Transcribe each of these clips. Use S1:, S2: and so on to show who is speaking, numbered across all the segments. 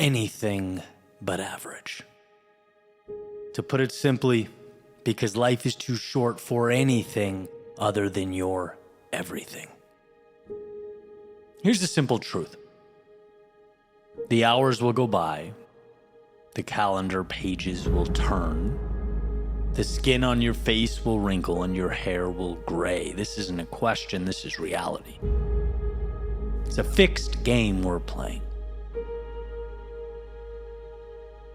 S1: anything but average. To put it simply, because life is too short for anything other than your everything. Here's the simple truth. The hours will go by, the calendar pages will turn, the skin on your face will wrinkle and your hair will gray. This isn't a question, this is reality. It's a fixed game we're playing.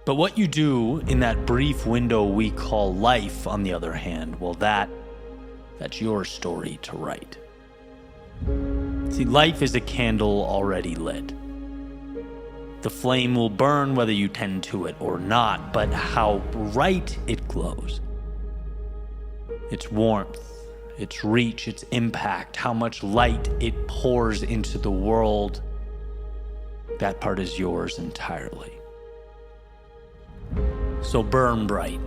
S1: But what you do in that brief window we call life, on the other hand, well, that's your story to write. See, life is a candle already lit. The flame will burn whether you tend to it or not, but how bright it glows, its warmth, its reach, its impact, how much light it pours into the world, that part is yours entirely. So burn bright.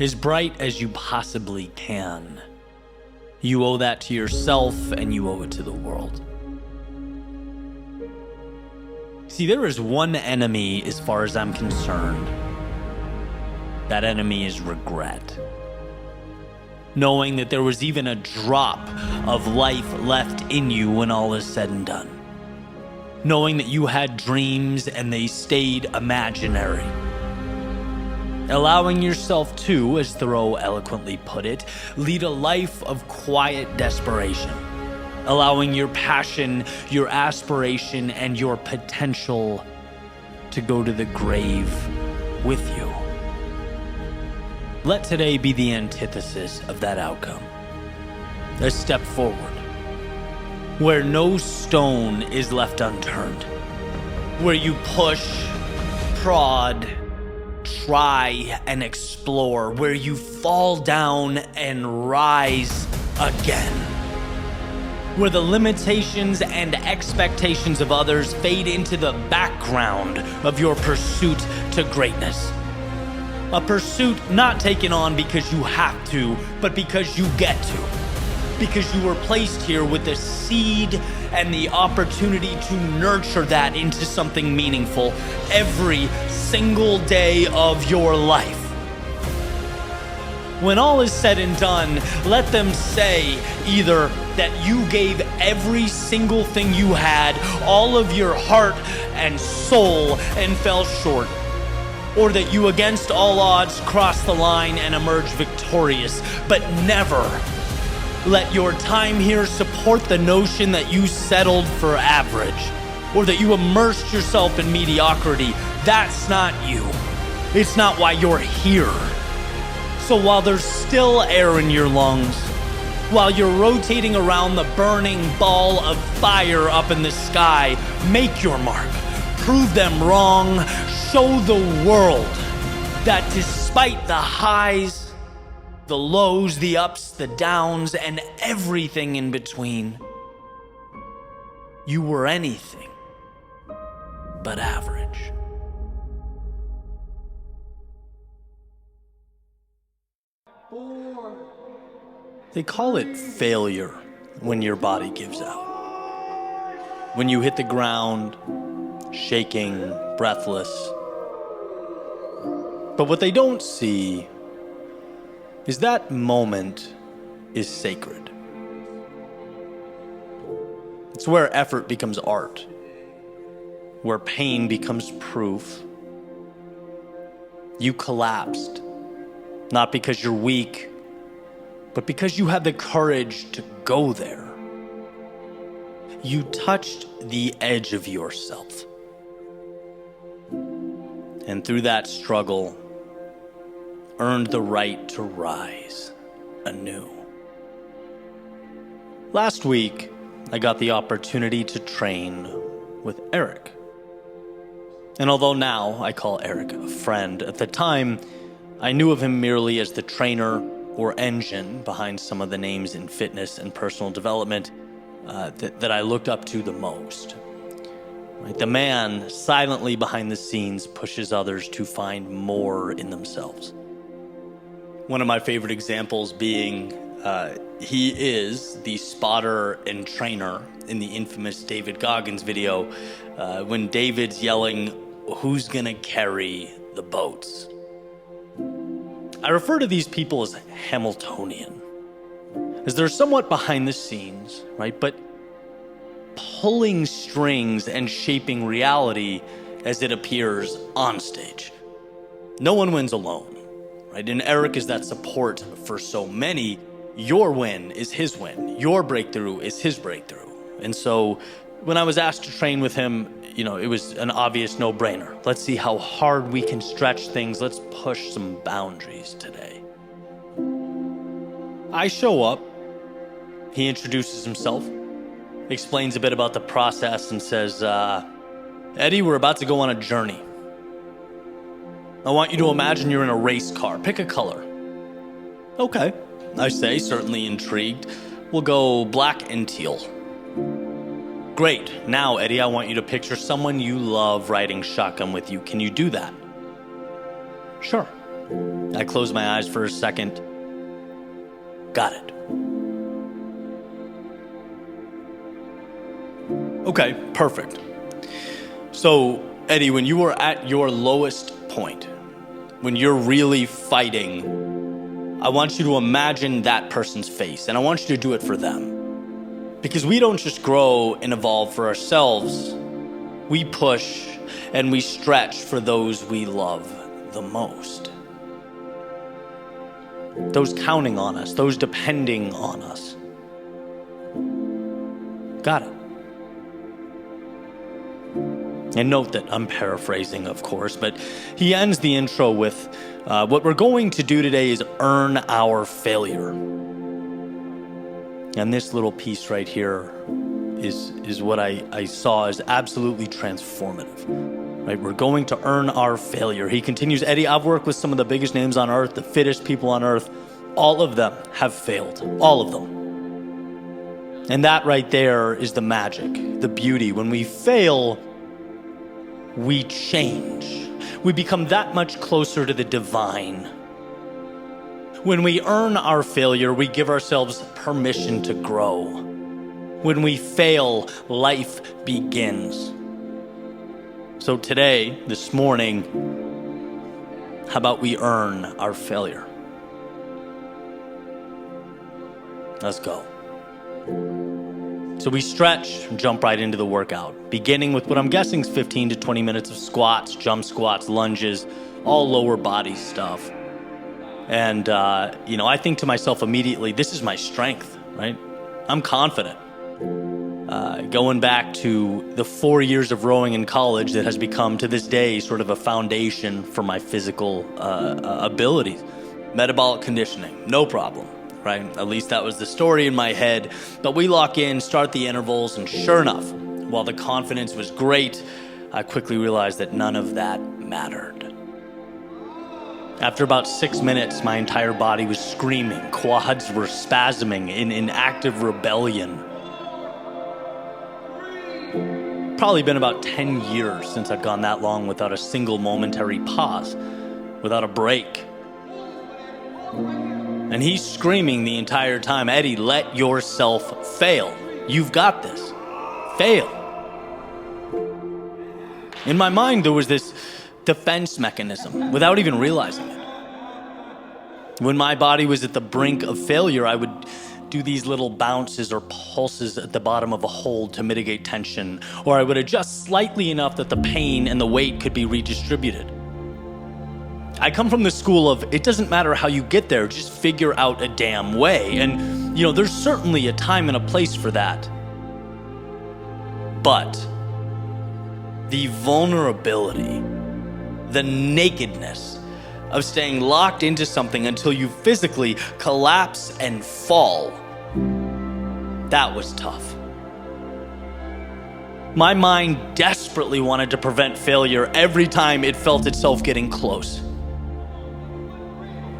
S1: As bright as you possibly can. You owe that to yourself and you owe it to the world. See, there is one enemy as far as I'm concerned. That enemy is regret. Knowing that there was even a drop of life left in you when all is said and done. Knowing that you had dreams and they stayed imaginary. Allowing yourself to, as Thoreau eloquently put it, lead a life of quiet desperation. Allowing your passion, your aspiration, and your potential to go to the grave with you. Let today be the antithesis of that outcome. A step forward, where no stone is left unturned, where you push, prod, try, and explore, where you fall down and rise again, where the limitations and expectations of others fade into the background of your pursuit to greatness. A pursuit not taken on because you have to, but because you get to. Because you were placed here with the seed and the opportunity to nurture that into something meaningful every single day of your life. When all is said and done, let them say either that you gave every single thing you had, all of your heart and soul, and fell short, or that you against all odds crossed the line and emerged victorious, but never let your time here support the notion that you settled for average, or that you immersed yourself in mediocrity. That's not you. It's not why you're here. So while there's still air in your lungs, while you're rotating around the burning ball of fire up in the sky, make your mark. Prove them wrong. Show the world that despite the highs, the lows, the ups, the downs, and everything in between, you were anything but average. They call it failure when your body gives out. When you hit the ground, shaking, breathless. But what they don't see is that moment is sacred. It's where effort becomes art, where pain becomes proof. You collapsed, not because you're weak, but because you had the courage to go there. You touched the edge of yourself. And through that struggle, earned the right to rise anew. Last week, I got the opportunity to train with Eric. And although now I call Eric a friend, at the time, I knew of him merely as the trainer or engine behind some of the names in fitness and personal development that I looked up to the most. Right? The man silently behind the scenes pushes others to find more in themselves. One of my favorite examples being he is the spotter and trainer in the infamous David Goggins video when David's yelling, "Who's gonna carry the boats?" I refer to these people as Hamiltonian, as they're somewhat behind the scenes, right? But pulling strings and shaping reality as it appears on stage. No one wins alone, right? And Eric is that support for so many. Your win is his win. Your breakthrough is his breakthrough. And so when I was asked to train with him, it was an obvious no-brainer. Let's see how hard we can stretch things. Let's push some boundaries today. I show up. He introduces himself, explains a bit about the process, and says, Eddie, we're about to go on a journey. I want you to imagine you're in a race car. Pick a color. Okay, I say, certainly intrigued. We'll go black and teal. Great. Now, Eddie, I want you to picture someone you love riding shotgun with you. Can you do that? Sure. I close my eyes for a second. Got it. Okay, perfect. So, Eddie, when you were at your lowest point, when you're really fighting, I want you to imagine that person's face, and I want you to do it for them. Because we don't just grow and evolve for ourselves. We push and we stretch for those we love the most. Those counting on us, those depending on us. Got it. And note that I'm paraphrasing, of course, but he ends the intro with, what we're going to do today is earn our failure. And this little piece right here is what I saw as absolutely transformative. Right? We're going to earn our failure. He continues, Eddie, I've worked with some of the biggest names on earth, the fittest people on earth. All of them have failed. All of them. And that right there is the magic, the beauty. When we fail, we change. We become that much closer to the divine. When we earn our failure, we give ourselves permission to grow. When we fail, life begins. So today, this morning, how about we earn our failure? Let's go. So we stretch and jump right into the workout, beginning with what I'm guessing is 15 to 20 minutes of squats, jump squats, lunges, all lower body stuff. And, I think to myself immediately, this is my strength, right? I'm confident. Going back to the 4 years of rowing in college that has become to this day sort of a foundation for my physical abilities. Metabolic conditioning, no problem, right? At least that was the story in my head. But we lock in, start the intervals, and sure enough, while the confidence was great, I quickly realized that none of that mattered. After about 6 minutes, my entire body was screaming. Quads were spasming in active rebellion. Probably been about 10 years since I'd gone that long without a single momentary pause, without a break. And he's screaming the entire time, Eddie, let yourself fail. You've got this. Fail. In my mind, there was this defense mechanism without even realizing it. When my body was at the brink of failure, I would do these little bounces or pulses at the bottom of a hold to mitigate tension, or I would adjust slightly enough that the pain and the weight could be redistributed. I come from the school of, it doesn't matter how you get there, just figure out a damn way. And, there's certainly a time and a place for that. But the vulnerability, the nakedness of staying locked into something until you physically collapse and fall, that was tough. My mind desperately wanted to prevent failure every time it felt itself getting close.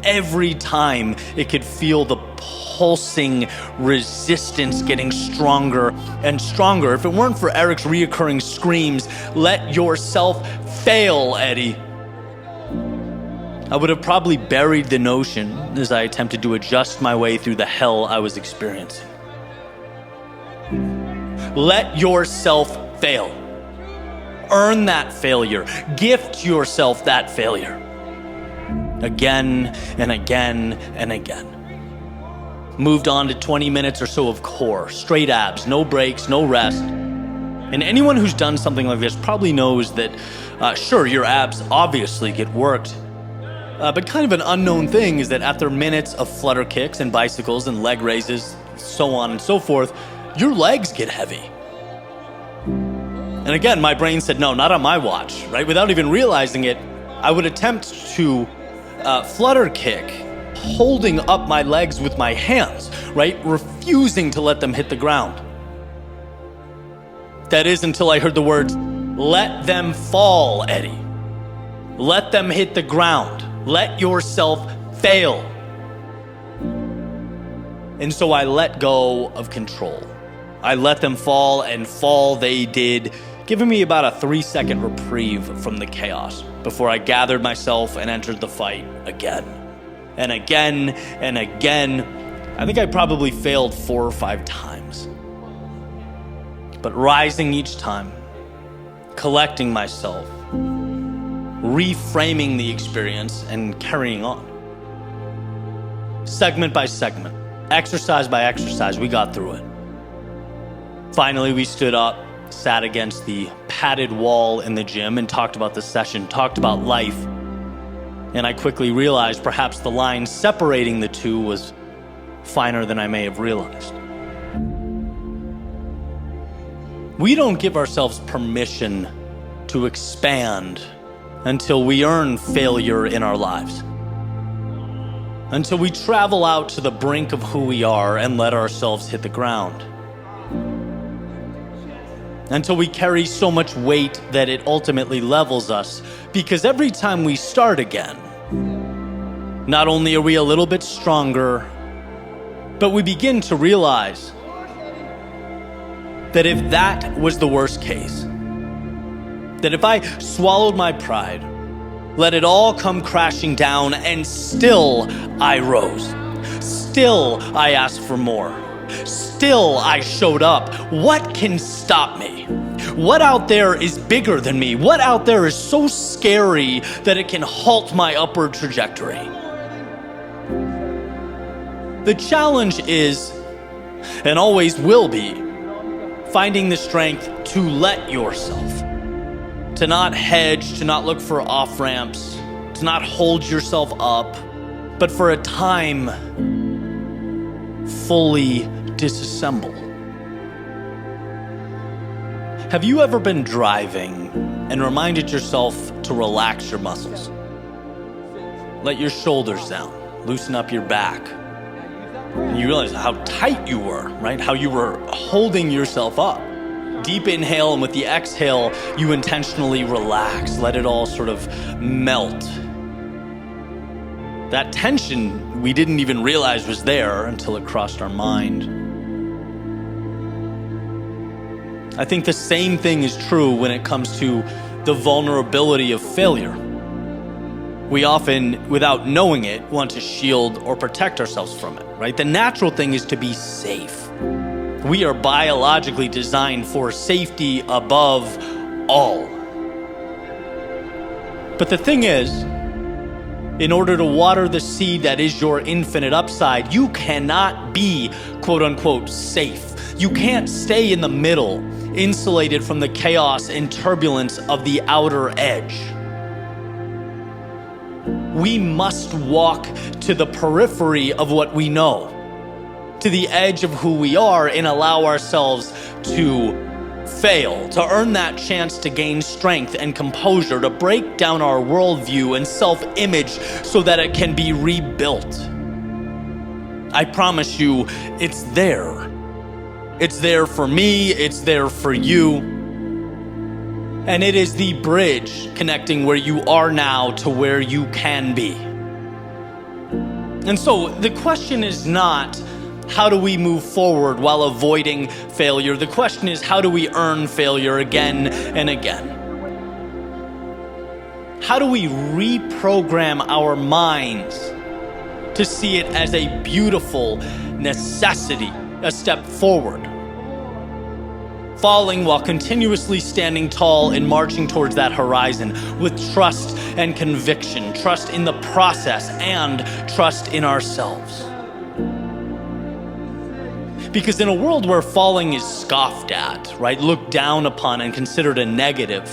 S1: Every time it could feel the pulsing resistance getting stronger and stronger. If it weren't for Eric's reoccurring screams, let yourself fail, Eddie, I would have probably buried the notion as I attempted to adjust my way through the hell I was experiencing. Let yourself fail. Earn that failure. Gift yourself that failure. Again and again and again. Moved on to 20 minutes or so of core, straight abs, no breaks, no rest. And anyone who's done something like this probably knows that, sure, your abs obviously get worked. But kind of an unknown thing is that after minutes of flutter kicks and bicycles and leg raises, so on and so forth, your legs get heavy. And again, my brain said, no, not on my watch, right? Without even realizing it, I would attempt to flutter kick, holding up my legs with my hands, right? Refusing to let them hit the ground. That is until I heard the words, let them fall, Eddie. Let them hit the ground. Let yourself fail. And so I let go of control. I let them fall, and fall they did, giving me about a 3-second reprieve from the chaos before I gathered myself and entered the fight again. And again and again. I think I probably failed 4 or 5 times. But rising each time, collecting myself, reframing the experience, and carrying on. Segment by segment, exercise by exercise, we got through it. Finally, we stood up, sat against the padded wall in the gym, and talked about the session, talked about life. And I quickly realized perhaps the line separating the two was finer than I may have realized. We don't give ourselves permission to expand until we earn failure in our lives. Until we travel out to the brink of who we are and let ourselves hit the ground. Until we carry so much weight that it ultimately levels us. Because every time we start again, not only are we a little bit stronger, but we begin to realize that if that was the worst case, that if I swallowed my pride, let it all come crashing down, and still I rose, still I asked for more, still I showed up, what can stop me? What out there is bigger than me? What out there is so scary that it can halt my upward trajectory? The challenge is, and always will be, finding the strength to let yourself, to not hedge, to not look for off-ramps, to not hold yourself up, but for a time, fully disassemble. Have you ever been driving and reminded yourself to relax your muscles? Let your shoulders down, loosen up your back. And you realize how tight you were, right? How you were holding yourself up. Deep inhale, and with the exhale, you intentionally relax. Let it all sort of melt. That tension we didn't even realize was there until it crossed our mind. I think the same thing is true when it comes to the vulnerability of failure. We often, without knowing it, want to shield or protect ourselves from it, right? The natural thing is to be safe. We are biologically designed for safety above all. But the thing is, in order to water the seed that is your infinite upside, you cannot be, quote unquote, safe. You can't stay in the middle, insulated from the chaos and turbulence of the outer edge. We must walk to the periphery of what we know, to the edge of who we are, and allow ourselves to fail, to earn that chance to gain strength and composure, to break down our worldview and self-image so that it can be rebuilt. I promise you, it's there. It's there for me, it's there for you. And it is the bridge connecting where you are now to where you can be. And so the question is not, how do we move forward while avoiding failure? The question is, how do we earn failure again and again? How do we reprogram our minds to see it as a beautiful necessity, a step forward? falling while continuously standing tall and marching towards that horizon with trust and conviction, trust in the process and trust in ourselves. Because in a world where falling is scoffed at, right, looked down upon and considered a negative,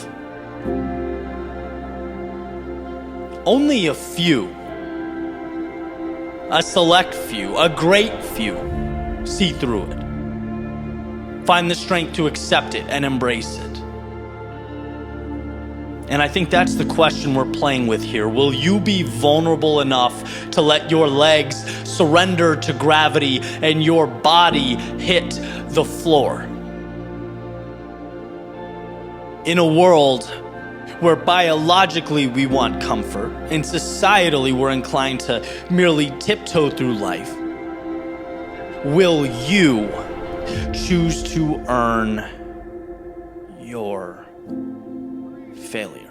S1: only a few, a select few, a great few, see through it, find the strength to accept it and embrace it. And I think that's the question we're playing with here. Will you be vulnerable enough to let your legs surrender to gravity and your body hit the floor? In a world where biologically we want comfort and societally we're inclined to merely tiptoe through life, will you choose to earn your failure?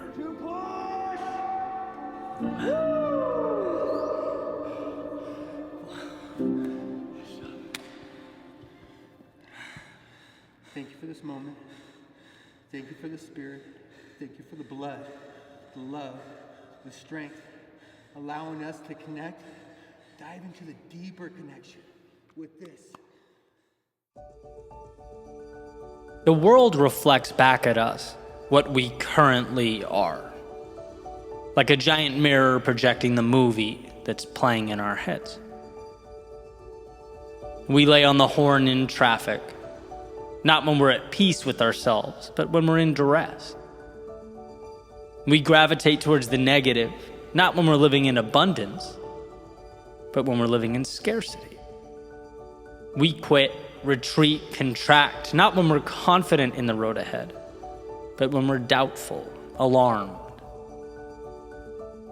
S2: Thank you for this moment. Thank you for the spirit. Thank you for the blood, the love, the strength, allowing us to connect, dive into the deeper connection with this.
S1: The world reflects back at us what we currently are, like a giant mirror projecting the movie that's playing in our heads. We lay on the horn in traffic, not when we're at peace with ourselves, but when we're in duress. We gravitate towards the negative, not when we're living in abundance, but when we're living in scarcity. We quit, retreat, contract, not when we're confident in the road ahead, but when we're doubtful, alarmed.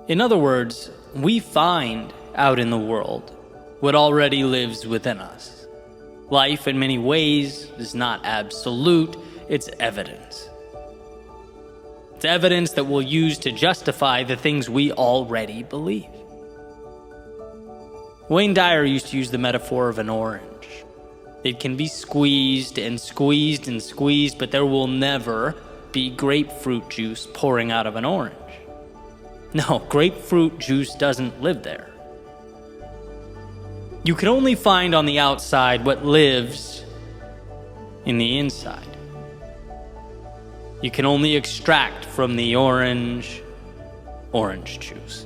S1: In other words, we find out in the world what already lives within us. Life, in many ways, is not absolute, it's evidence. It's evidence that we'll use to justify the things we already believe. Wayne Dyer used to use the metaphor of an orange. It can be squeezed and squeezed and squeezed, but there will never be grapefruit juice pouring out of an orange. No, grapefruit juice doesn't live there. You can only find on the outside what lives in the inside. You can only extract from the orange juice.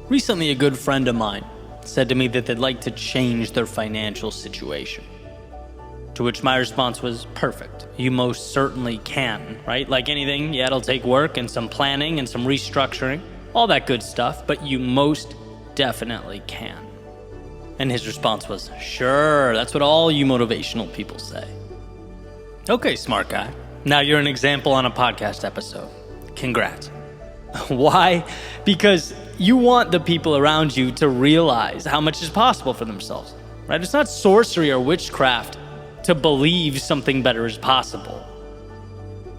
S1: Recently, a good friend of mine said to me that they'd like to change their financial situation. To which my response was, perfect. You most certainly can, right? Like anything, yeah, it'll take work and some planning and some restructuring, all that good stuff, but you most definitely can. And his response was, sure, that's what all you motivational people say. Okay, smart guy. Now you're an example on a podcast episode. Congrats. Why? Because you want the people around you to realize how much is possible for themselves, right? It's not sorcery or witchcraft to believe something better is possible.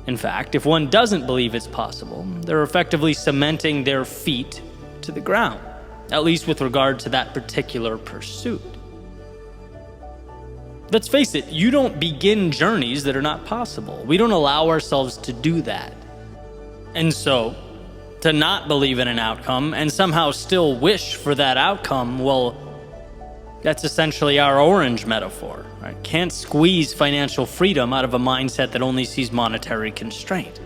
S1: In fact, if one doesn't believe it's possible, they're effectively cementing their feet to the ground, at least with regard to that particular pursuit. Let's face it, you don't begin journeys that are not possible. We don't allow ourselves to do that. And so, to not believe in an outcome and somehow still wish for that outcome, well, that's essentially our orange metaphor, right? Can't squeeze financial freedom out of a mindset that only sees monetary constraint.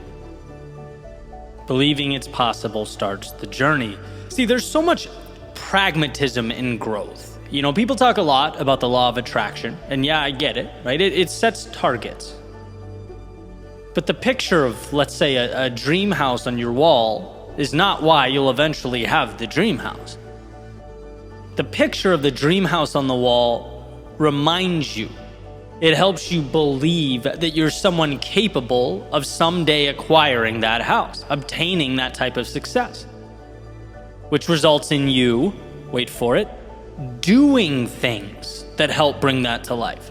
S1: Believing it's possible starts the journey. See, there's so much pragmatism in growth. You know, people talk a lot about the law of attraction, and yeah, I get it, right? It sets targets. But the picture of, let's say, a dream house on your wall is not why you'll eventually have the dream house. The picture of the dream house on the wall reminds you. It helps you believe that you're someone capable of someday acquiring that house, obtaining that type of success, which results in you, wait for it, doing things that help bring that to life.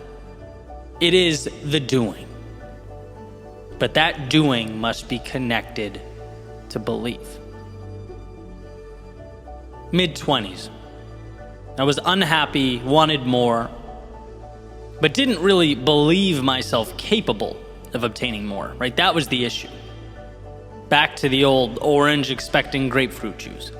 S1: It is the doing. But that doing must be connected to belief. Mid-20s. I was unhappy, wanted more, but didn't really believe myself capable of obtaining more, right? That was the issue. Back to the old orange expecting grapefruit juice.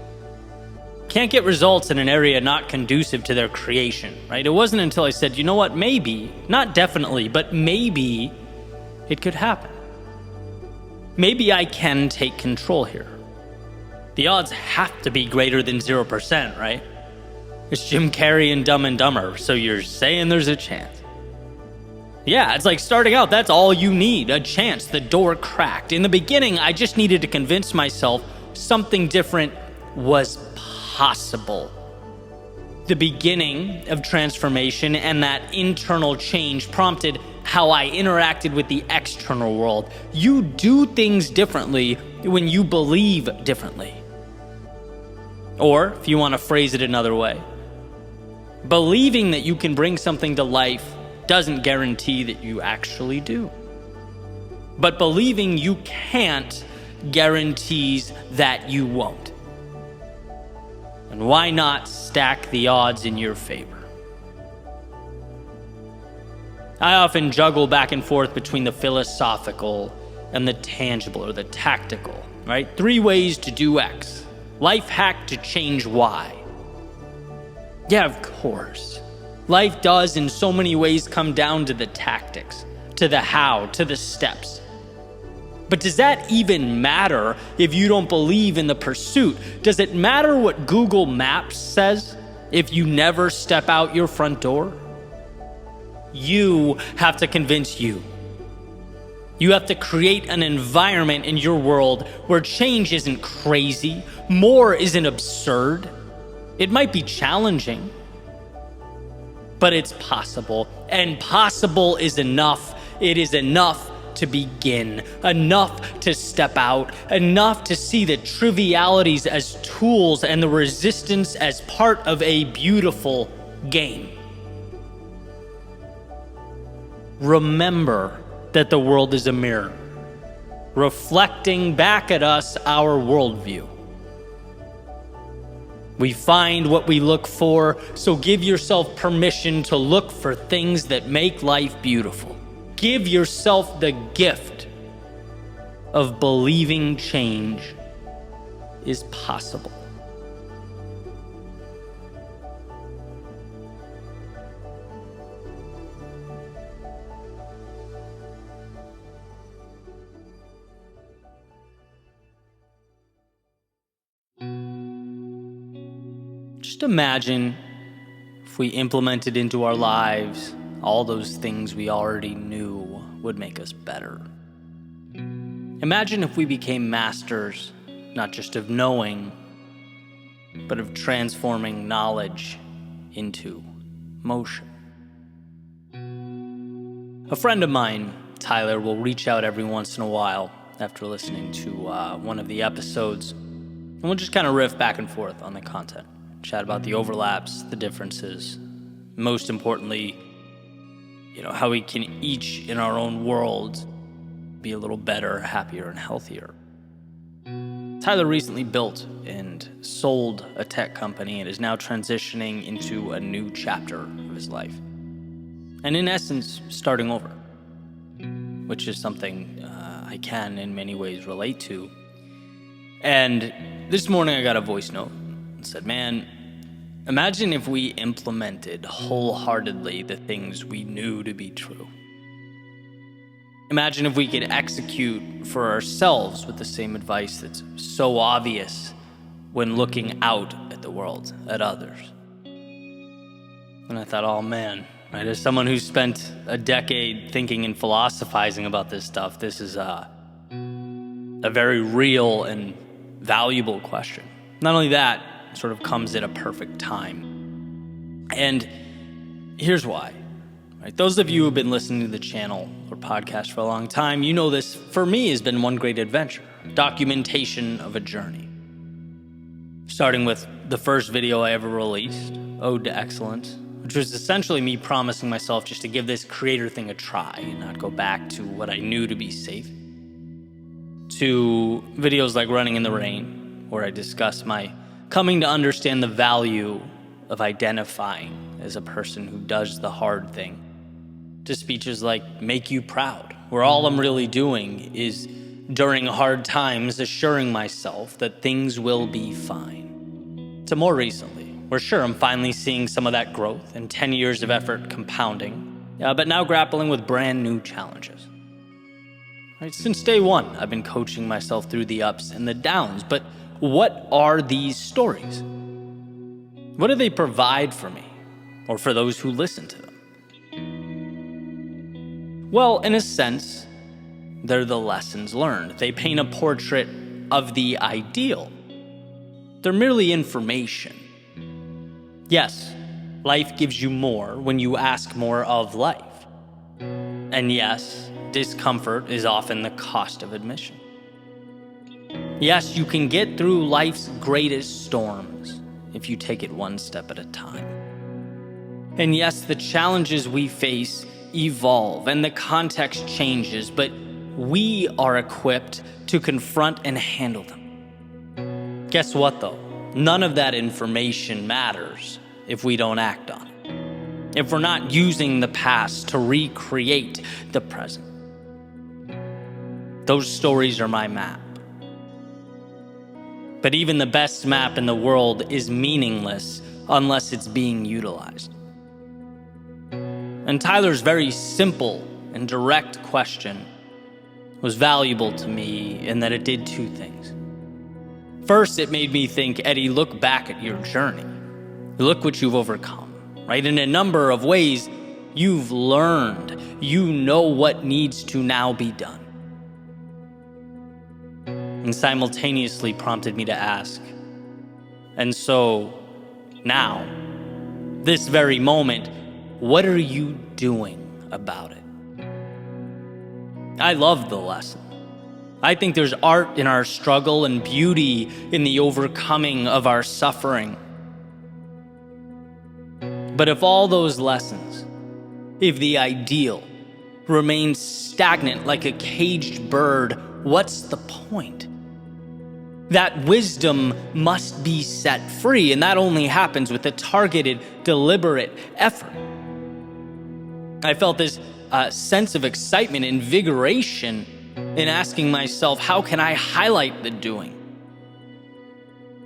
S1: Can't get results in an area not conducive to their creation, right? It wasn't until I said, you know what, maybe, not definitely, but maybe it could happen. Maybe I can take control here. The odds have to be greater than 0%, right? It's Jim Carrey and Dumb and Dumber, so you're saying there's a chance. Yeah, it's like starting out, that's all you need, a chance, the door cracked. In the beginning, I just needed to convince myself something different was possible. The beginning of transformation and that internal change prompted how I interacted with the external world. You do things differently when you believe differently. Or, if you want to phrase it another way, believing that you can bring something to life doesn't guarantee that you actually do. But believing you can't guarantees that you won't. And why not stack the odds in your favor? I often juggle back and forth between the philosophical and the tangible or the tactical, right? 3 ways to do X. Life hack to change Y. Yeah, of course. Life does in so many ways come down to the tactics, to the how, to the steps. But does that even matter if you don't believe in the pursuit? Does it matter what Google Maps says if you never step out your front door? You have to convince you. You have to create an environment in your world where change isn't crazy, more isn't absurd. It might be challenging, but it's possible, and possible is enough. It is enough to begin, enough to step out, enough to see the trivialities as tools and the resistance as part of a beautiful game. Remember that the world is a mirror, reflecting back at us our worldview. We find what we look for, so give yourself permission to look for things that make life beautiful. Give yourself the gift of believing change is possible. Just imagine if we implemented into our lives all those things we already knew would make us better. Imagine if we became masters, not just of knowing, but of transforming knowledge into motion. A friend of mine, Tyler, will reach out every once in a while after listening to one of the episodes, and we'll just kind of riff back and forth on the content. Chat about the overlaps, the differences, most importantly, how we can each in our own world be a little better, happier, and healthier. Tyler recently built and sold a tech company and is now transitioning into a new chapter of his life. And in essence, starting over, which is something I can in many ways relate to. And this morning I got a voice note and said, man, imagine if we implemented wholeheartedly the things we knew to be true. Imagine if we could execute for ourselves with the same advice that's so obvious when looking out at the world, at others. And I thought, oh man, right, as someone who's spent a decade thinking and philosophizing about this stuff, this is a very real and valuable question. Not only that, it sort of comes at a perfect time. And here's why. Right? Those of you who have been listening to the channel or podcast for a long time, you know this, for me, has been one great adventure, documentation of a journey. Starting with the first video I ever released, Ode to Excellence, which was essentially me promising myself just to give this creator thing a try and not go back to what I knew to be safe, to videos like Running in the Rain, where I discuss my coming to understand the value of identifying as a person who does the hard thing to speeches like "make you proud," where all I'm really doing is, during hard times, assuring myself that things will be fine. To more recently, where sure, I'm finally seeing some of that growth and 10 years of effort compounding, but now grappling with brand new challenges. Right, since day one, I've been coaching myself through the ups and the downs, but what are these stories? What do they provide for me, or for those who listen to them? Well, in a sense, they're the lessons learned. They paint a portrait of the ideal. They're merely information. Yes, life gives you more when you ask more of life. And yes, discomfort is often the cost of admission. Yes, you can get through life's greatest storms if you take it one step at a time. And yes, the challenges we face evolve and the context changes, but we are equipped to confront and handle them. Guess what though? None of that information matters if we don't act on it. If we're not using the past to recreate the present. Those stories are my map. But even the best map in the world is meaningless unless it's being utilized. And Tyler's very simple and direct question was valuable to me in that it did two things. First, it made me think, Eddie, look back at your journey. Look what you've overcome, right? In a number of ways, you've learned. You know what needs to now be done. And simultaneously prompted me to ask, and so now, this very moment, what are you doing about it? I love the lesson. I think there's art in our struggle and beauty in the overcoming of our suffering. But if all those lessons, if the ideal remains stagnant like a caged bird, what's the point? That wisdom must be set free, and that only happens with a targeted, deliberate effort. I felt this sense of excitement, invigoration in asking myself, how can I highlight the doing?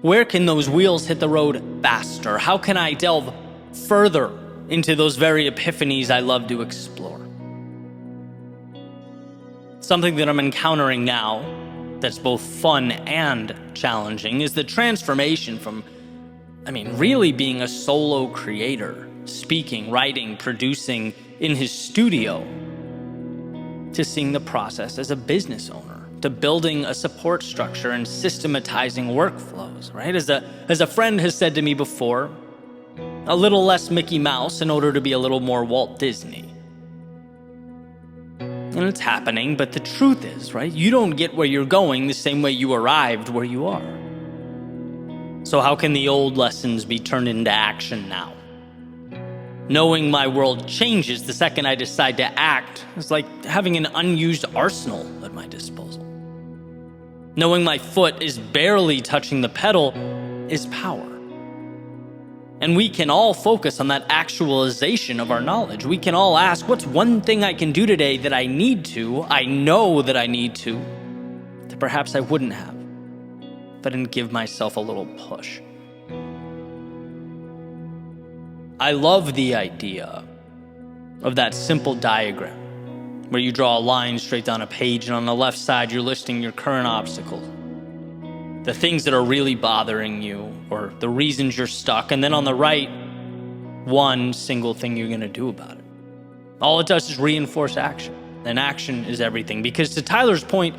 S1: Where can those wheels hit the road faster? How can I delve further into those very epiphanies I love to explore? Something that I'm encountering now that's both fun and challenging is the transformation from, really being a solo creator, speaking, writing, producing in his studio, to seeing the process as a business owner, to building a support structure and systematizing workflows, right? As a friend has said to me before, a little less Mickey Mouse in order to be a little more Walt Disney. And it's happening, but the truth is, right, you don't get where you're going the same way you arrived where you are. So how can the old lessons be turned into action now? Knowing my world changes the second I decide to act is like having an unused arsenal at my disposal. Knowing my foot is barely touching the pedal is power. And we can all focus on that actualization of our knowledge. We can all ask, what's one thing I can do today that I know that I need to, that perhaps I wouldn't have, but didn't give myself a little push. I love the idea of that simple diagram where you draw a line straight down a page, and on the left side, you're listing your current obstacles, the things that are really bothering you, or the reasons you're stuck. And then on the right, one single thing you're going to do about it. All it does is reinforce action. And action is everything. Because to Tyler's point,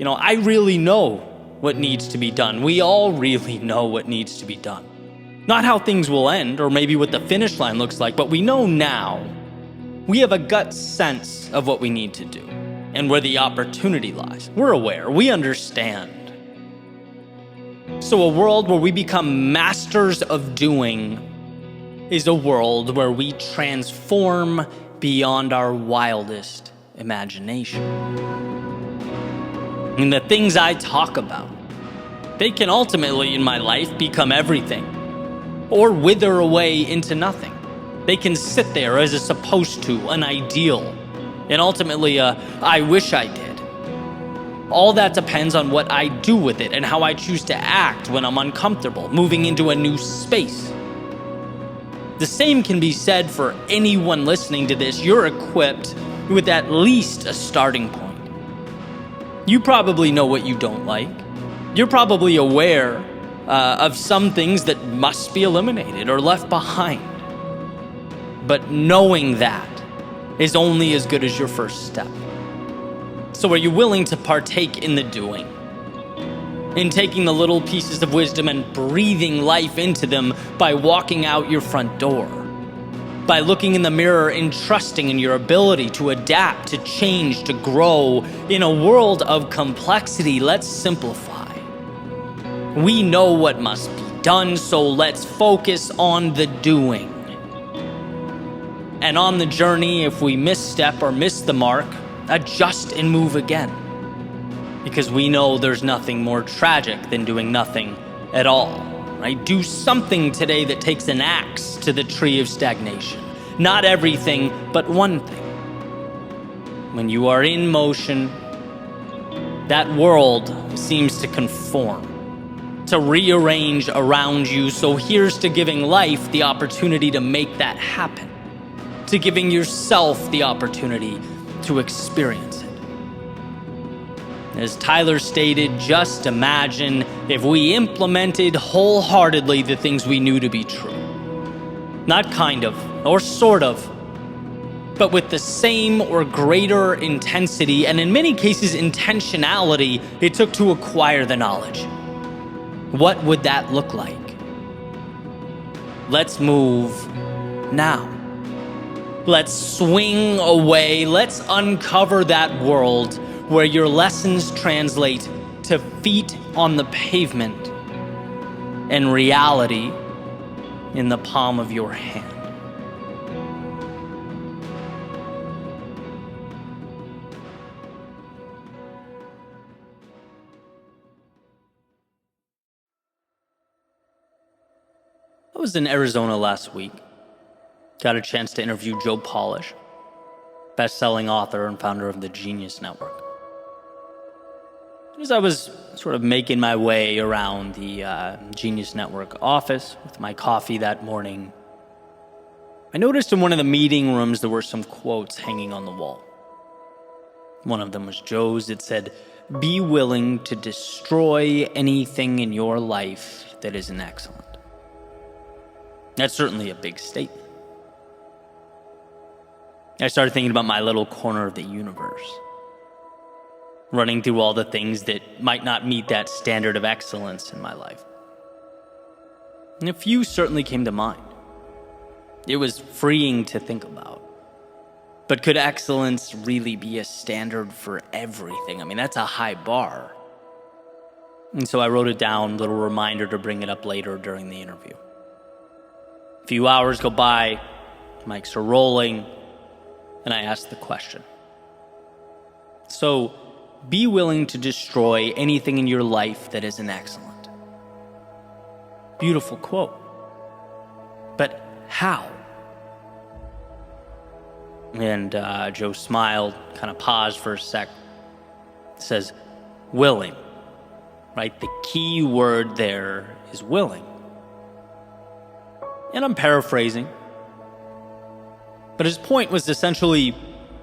S1: I really know what needs to be done. We all really know what needs to be done. Not how things will end, or maybe what the finish line looks like, but we know now. We have a gut sense of what we need to do and where the opportunity lies. We're aware. We understand. So a world where we become masters of doing is a world where we transform beyond our wildest imagination. And the things I talk about, they can ultimately in my life become everything, or wither away into nothing. They can sit there as a supposed to, an ideal, and ultimately I wish I did. All that depends on what I do with it and how I choose to act when I'm uncomfortable, moving into a new space. The same can be said for anyone listening to this. You're equipped with at least a starting point. You probably know what you don't like. You're probably aware of some things that must be eliminated or left behind. But knowing that is only as good as your first step. So are you willing to partake in the doing? In taking the little pieces of wisdom and breathing life into them by walking out your front door? By looking in the mirror and trusting in your ability to adapt, to change, to grow. In a world of complexity, let's simplify. We know what must be done, so let's focus on the doing. And on the journey, if we misstep or miss the mark, adjust and move again. Because we know there's nothing more tragic than doing nothing at all, right? Do something today that takes an axe to the tree of stagnation. Not everything, but one thing. When you are in motion, that world seems to conform, to rearrange around you. So here's to giving life the opportunity to make that happen, to giving yourself the opportunity to experience it. As Tyler stated, just imagine if we implemented wholeheartedly the things we knew to be true. Not kind of, or sort of, but with the same or greater intensity, and in many cases intentionality, it took to acquire the knowledge. What would that look like? Let's move now. Let's swing away. Let's uncover that world where your lessons translate to feet on the pavement and reality in the palm of your hand. I was in Arizona last week. Got a chance to interview Joe Polish, best-selling author and founder of the Genius Network. As I was sort of making my way around the Genius Network office with my coffee that morning, I noticed in one of the meeting rooms there were some quotes hanging on the wall. One of them was Joe's. It said, "Be willing to destroy anything in your life that isn't excellent." That's certainly a big statement. I started thinking about my little corner of the universe, running through all the things that might not meet that standard of excellence in my life. And a few certainly came to mind. It was freeing to think about. But could excellence really be a standard for everything? I mean, that's a high bar. And so I wrote it down, a little reminder to bring it up later during the interview. A few hours go by, mics are rolling, and I asked the question. So, be willing to destroy anything in your life that isn't excellent. Beautiful quote. But how? And Joe smiled, kind of paused for a sec. Says, willing. Right? The key word there is willing. And I'm paraphrasing. But his point was essentially,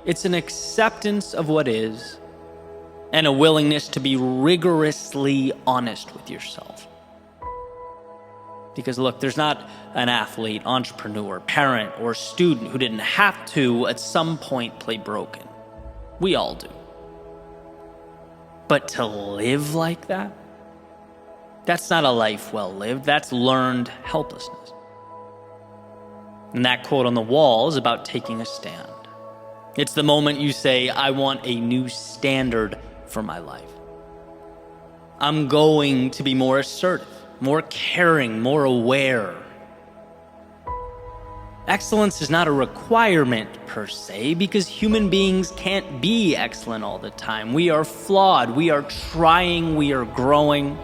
S1: it's an acceptance of what is and a willingness to be rigorously honest with yourself. Because look, there's not an athlete, entrepreneur, parent, or student who didn't have to, at some point, play broken. We all do. But to live like that? That's not a life well lived. That's learned helplessness. And that quote on the wall is about taking a stand. It's the moment you say, I want a new standard for my life. I'm going to be more assertive, more caring, more aware. Excellence is not a requirement per se, because human beings can't be excellent all the time. We are flawed, we are trying, we are growing.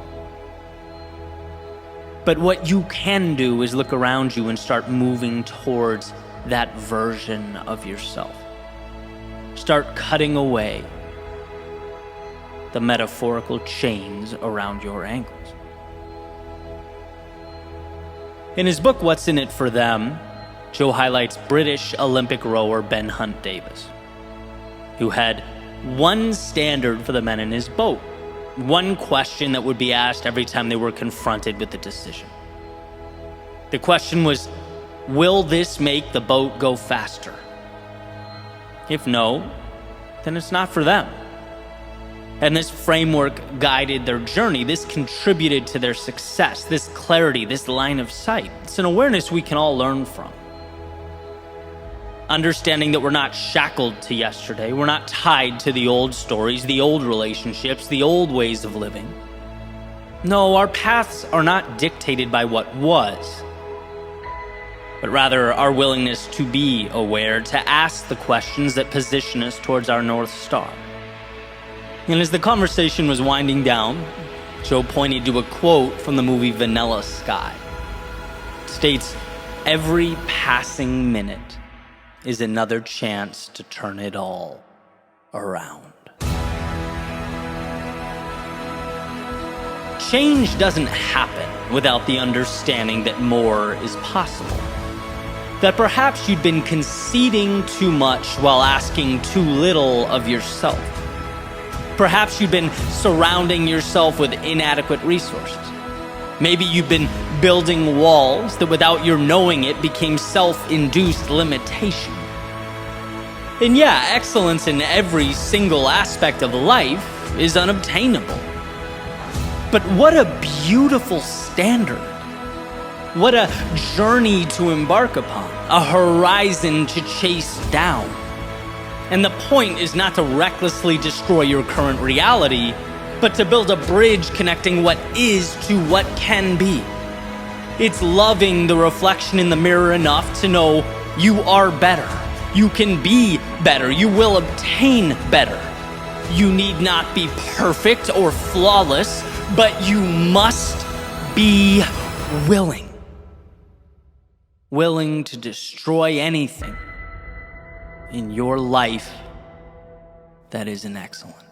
S1: But what you can do is look around you and start moving towards that version of yourself. Start cutting away the metaphorical chains around your ankles. In his book, What's in It for Them, Joe highlights British Olympic rower Ben Hunt Davis, who had one standard for the men in his boat, one question that would be asked every time they were confronted with a decision. The question was, will this make the boat go faster? If no, then it's not for them. And this framework guided their journey. This contributed to their success, this clarity, this line of sight. It's an awareness we can all learn from. Understanding that we're not shackled to yesterday, we're not tied to the old stories, the old relationships, the old ways of living. No, our paths are not dictated by what was, but rather our willingness to be aware, to ask the questions that position us towards our North Star. And as the conversation was winding down, Joe pointed to a quote from the movie Vanilla Sky. It states, "Every passing minute is another chance to turn it all around." Change doesn't happen without the understanding that more is possible. That perhaps you'd been conceding too much while asking too little of yourself. Perhaps you've been surrounding yourself with inadequate resources. Maybe you've been building walls that without your knowing it became self-induced limitation. And yeah, excellence in every single aspect of life is unobtainable. But what a beautiful standard. What a journey to embark upon, a horizon to chase down. And the point is not to recklessly destroy your current reality, but to build a bridge connecting what is to what can be. It's loving the reflection in the mirror enough to know you are better. You can be better. You will obtain better. You need not be perfect or flawless, but you must be willing. Willing to destroy anything in your life that isn't excellent.